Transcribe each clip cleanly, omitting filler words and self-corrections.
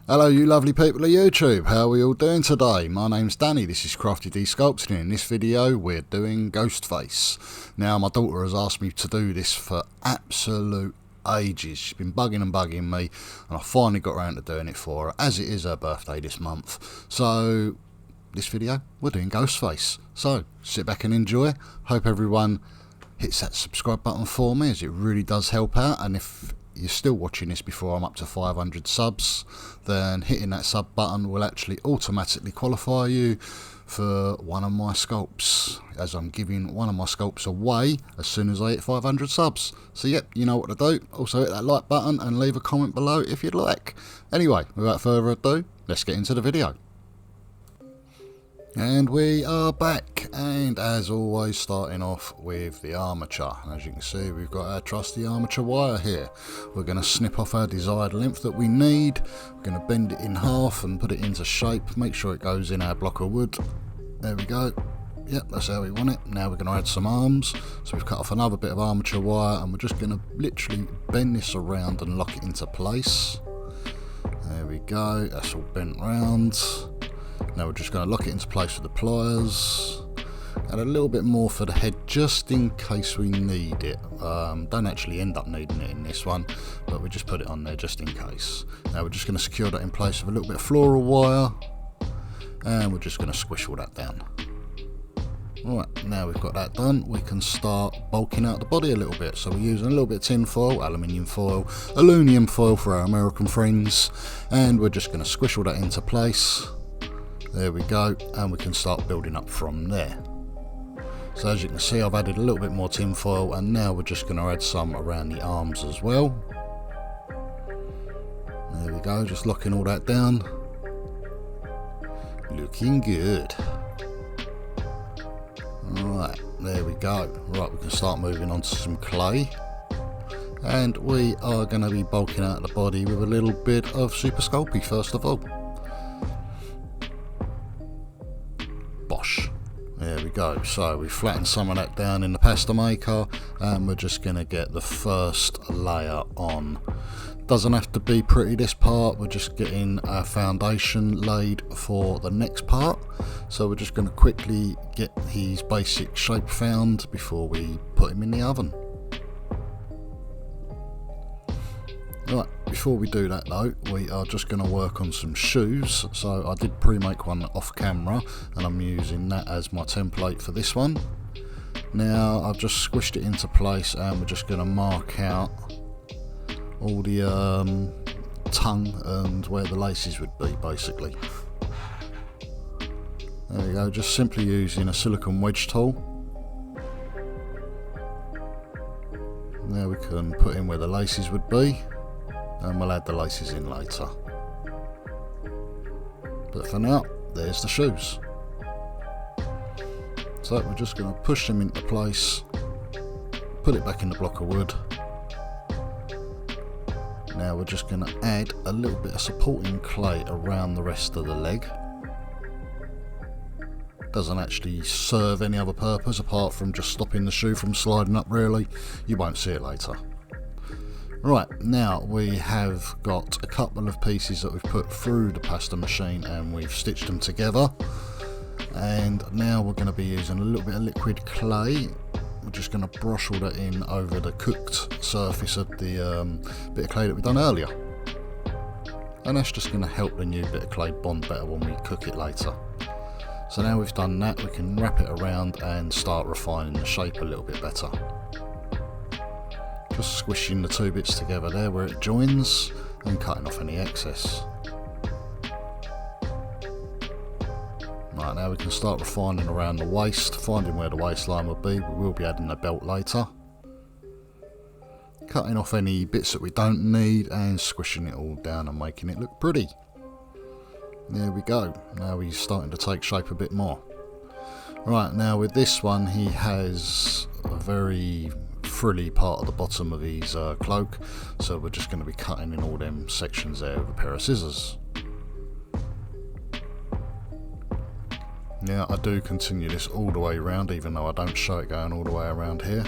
Hello you lovely people of YouTube, how are we all doing today? My name's Danny, this is Crafty D Sculpting, and in this video we're doing Ghostface. Now my daughter has asked me to do this for absolute ages. She's been bugging me, and I finally got around to doing it for her, as it is her birthday this month. So this video we're doing Ghostface. So sit back and enjoy. Hope everyone hits that subscribe button for me, as it really does help out, and if you're still watching this before I'm up to 500 subs, then hitting that sub button will actually automatically qualify you for one of my sculpts, as I'm giving one of my sculpts away as soon as I hit 500 subs. So yep, you know what to do. Also hit that like button and leave a comment below if you'd like. Anyway, without further ado, let's get into the video. And we are back, and as always starting off with the armature. As you can see, we've got our trusty armature wire here. We're going to snip off our desired length that we need. We're going to bend it in half and put it into shape. Make sure it goes in our block of wood. There we go. Yep, that's how we want it. Now we're going to add some arms. So we've cut off another bit of armature wire, and we're just going to literally bend this around and lock it into place. There we go, that's all bent round. Now we're just going to lock it into place with the pliers. Add a little bit more for the head just in case we need it. Don't actually end up needing it in this one, but we just put it on there just in case. Now we're just going to secure that in place with a little bit of floral wire, and we're just going to squish all that down. Alright, now we've got that done, we can start bulking out the body a little bit. So we're using a little bit of tin foil, aluminium foil, aluminum foil for our American friends, and we're just going to squish all that into place. There we go, and we can start building up from there. So as you can see, I've added a little bit more tin foil, and now we're just going to add some around the arms as well. There we go, just locking all that down. Looking good. Alright, there we go. Right, we can start moving on to some clay. And we are going to be bulking out the body with a little bit of Super Sculpey first of all. Bosh. There we go. So we flattened some of that down in the pasta maker, and we're just going to get the first layer on. Doesn't have to be pretty this part, we're just getting our foundation laid for the next part. So we're just going to quickly get his basic shape found before we put him in the oven. Right, before we do that though, we are just going to work on some shoes. So I did pre-make one off camera, and I'm using that as my template for this one. Now I've just squished it into place, and we're just going to mark out all the tongue and where the laces would be, basically. There we go, just simply using a silicone wedge tool. Now we can put in where the laces would be, and we'll add the laces in later. But for now, there's the shoes. So we're just going to push them into place, put it back in the block of wood. Now we're just going to add a little bit of supporting clay around the rest of the leg. Doesn't actually serve any other purpose apart from just stopping the shoe from sliding up, really. You won't see it later. Right, now we have got a couple of pieces that we've put through the pasta machine, and we've stitched them together. And now we're going to be using a little bit of liquid clay. We're just going to brush all that in over the cooked surface of the bit of clay that we've done earlier. And that's just going to help the new bit of clay bond better when we cook it later. So now we've done that, we can wrap it around and start refining the shape a little bit better. Just squishing the two bits together there where it joins, and cutting off any excess. Right, now we can start refining around the waist, finding where the waistline will be. We will be adding a belt later. Cutting off any bits that we don't need, and squishing it all down and making it look pretty. There we go, now he's starting to take shape a bit more. Right, now with this one, he has a very frilly part at the bottom of his cloak, so we're just going to be cutting in all them sections there with a pair of scissors. Now I do continue this all the way around, even though I don't show it going all the way around here.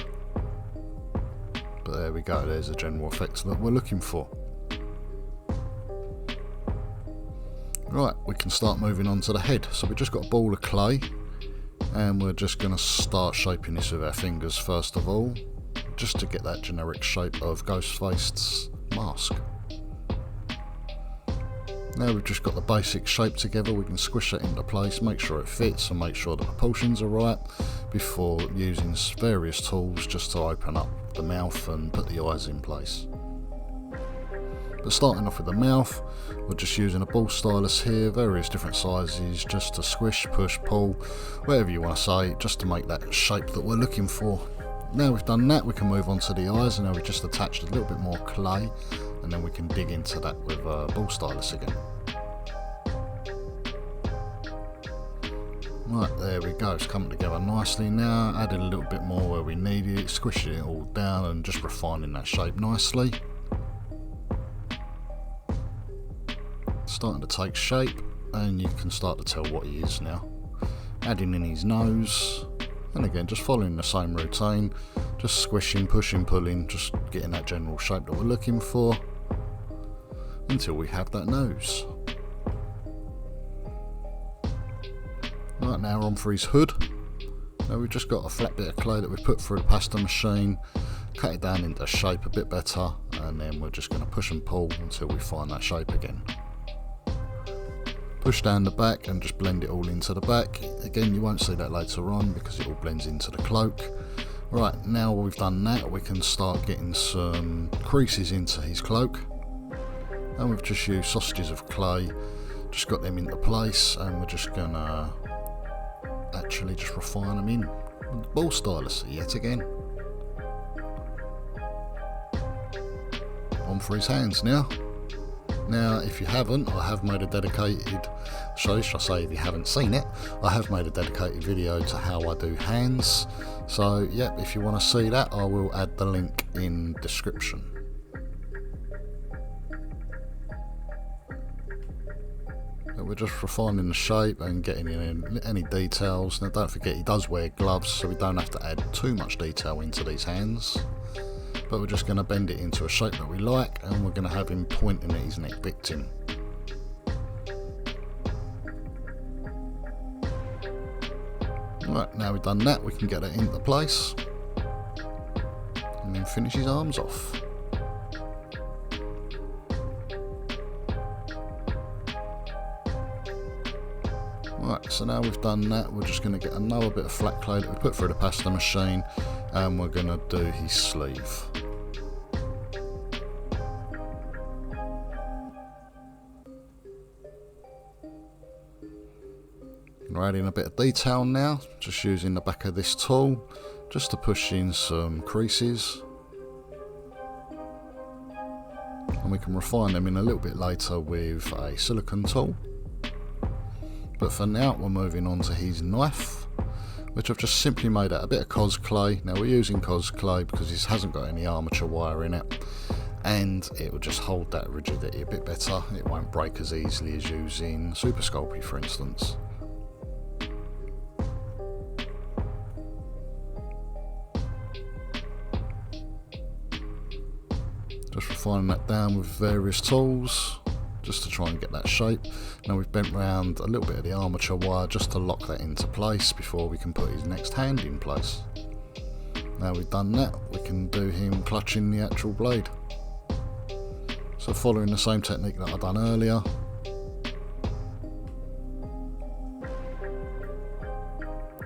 But there we go, there's the general effect that we're looking for. Right, we can start moving on to the head. So we've just got a ball of clay, and we're just going to start shaping this with our fingers first of all, just to get that generic shape of Ghostface's mask. Now we've just got the basic shape together, we can squish it into place, make sure it fits and make sure the proportions are right before using various tools just to open up the mouth and put the eyes in place. But starting off with the mouth, we're just using a ball stylus here, various different sizes, just to squish, push, pull, whatever you want to say, just to make that shape that we're looking for. Now we've done that, we can move on to the eyes, and now we've just attached a little bit more clay, and then we can dig into that with a ball stylus again. Right, there we go, it's coming together nicely now. Added a little bit more where we needed it, squishing it all down and just refining that shape nicely. Starting to take shape, and you can start to tell what he is now. Adding in his nose, and again just following the same routine, just squishing, pushing, pulling, just getting that general shape that we're looking for until we have that nose. Right, now we're on for his hood. Now we've just got a flat bit of clay that we've put through the pasta machine, cut it down into shape a bit better, and then we're just going to push and pull until we find that shape again. Push down the back and just blend it all into the back. Again, you won't see that later on because it all blends into the cloak. Right, now we've done that, we can start getting some creases into his cloak. And we've just used sausages of clay, just got them into place, and we're just gonna actually just refine them in with the ball stylus yet again. On for his hands now. Now, if you haven't, I have made a dedicated, should I say if you haven't seen it, I have made a dedicated video to how I do hands. So, yep, if you want to see that, I will add the link in description. But we're just refining the shape and getting in any details. Now, don't forget he does wear gloves, so we don't have to add too much detail into these hands. But we're just going to bend it into a shape that we like, and we're going to have him pointing at his neck victim. Right, now we've done that, we can get it into place and then finish his arms off. Right, so now we've done that, we're just going to get another bit of flat clay that we put through the pasta machine, and we're going to do his sleeve. We're adding a bit of detail now, just using the back of this tool, just to push in some creases. And we can refine them in a little bit later with a silicone tool. But for now, we're moving on to his knife, which I've just simply made out a bit of cos clay. Now we're using cos clay because this hasn't got any armature wire in it, and it will just hold that rigidity a bit better. It won't break as easily as using Super Sculpey, for instance. Just refining that down with various tools, just to try and get that shape. Now we've bent round a little bit of the armature wire just to lock that into place before we can put his next hand in place. Now we've done that, we can do him clutching the actual blade. So following the same technique that I've done earlier.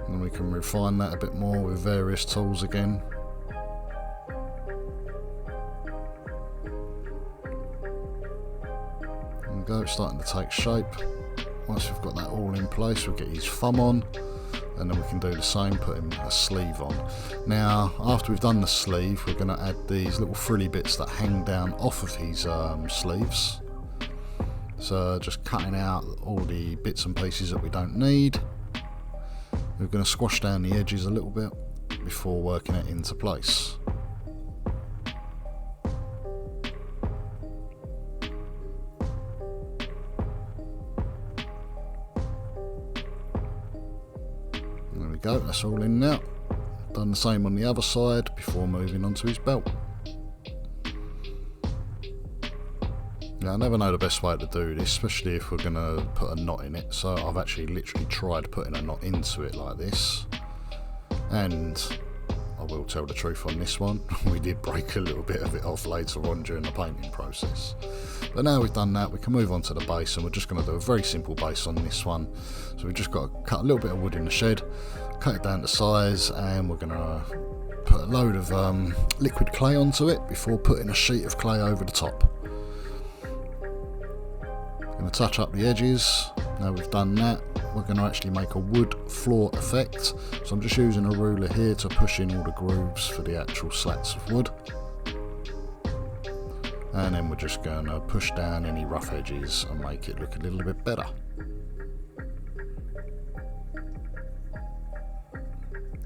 And we can refine that a bit more with various tools again. Go, starting to take shape. Once we've got that all in place, we'll get his thumb on, and then we can do the same, put him a sleeve on. Now, after we've done the sleeve, we're going to add these little frilly bits that hang down off of his sleeves. So just cutting out all the bits and pieces that we don't need. We're going to squash down the edges a little bit before working it into place. There we go, that's all in now. Done the same on the other side before moving on to his belt. Now, I never know the best way to do this, especially if we're going to put a knot in it, so I've actually literally tried putting a knot into it like this, and I will tell the truth on this one, we did break a little bit of it off later on during the painting process. But now we've done that, we can move on to the base, and we're just going to do a very simple base on this one. So we've just got to cut a little bit of wood in the shed, cut it down to size, and we're going to put a load of liquid clay onto it before putting a sheet of clay over the top. Going to touch up the edges. Now we've done that, we're going to actually make a wood floor effect. So I'm just using a ruler here to push in all the grooves for the actual slats of wood. And then we're just going to push down any rough edges and make it look a little bit better.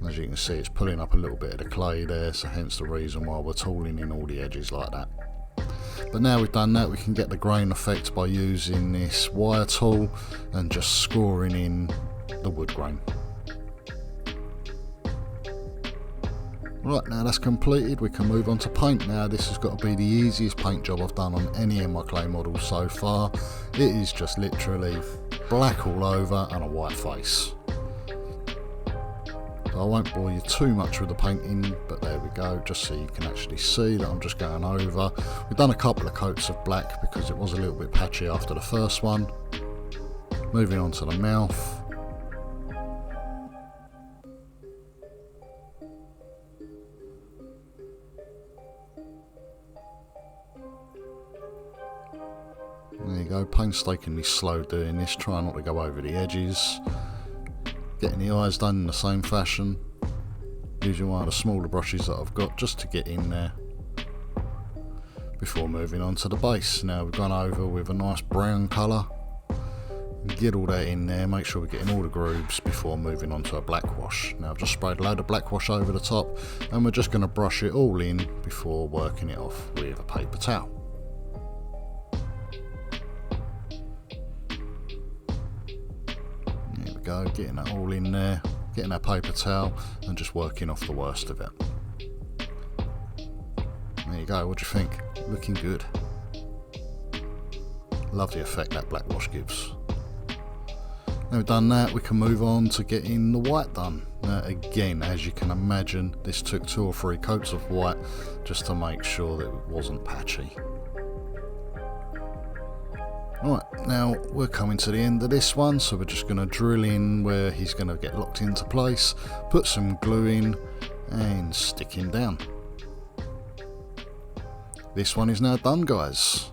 As you can see, it's pulling up a little bit of the clay there, so hence the reason why we're tooling in all the edges like that. But now we've done that, we can get the grain effect by using this wire tool and just scoring in the wood grain. Right, now that's completed, we can move on to paint. Now this has got to be the easiest paint job I've done on any of my clay models so far. It is just literally black all over and a white face. I won't bore you too much with the painting, but there we go, just so you can actually see that I'm just going over. We've done a couple of coats of black because it was a little bit patchy after the first one. Moving on to the mouth. There you go, painstakingly slow doing this, try not to go over the edges. Getting the eyes done in the same fashion, using one of the smaller brushes that I've got just to get in there before moving on to the base. Now we've gone over with a nice brown colour, get all that in there, make sure we're getting all the grooves before moving on to a black wash. Now I've just sprayed a load of black wash over the top, and we're just going to brush it all in before working it off with a paper towel. Go, getting that all in there, getting that paper towel and just working off the worst of it. There you go, what do you think? Looking good. Love the effect that black wash gives. Now we've done that, we can move on to getting the white done. Now again, as you can imagine, this took 2 or 3 coats of white just to make sure that it wasn't patchy. Right, now we're coming to the end of this one, so we're just going to drill in where he's going to get locked into place, put some glue in and stick him down. This one is now done, guys.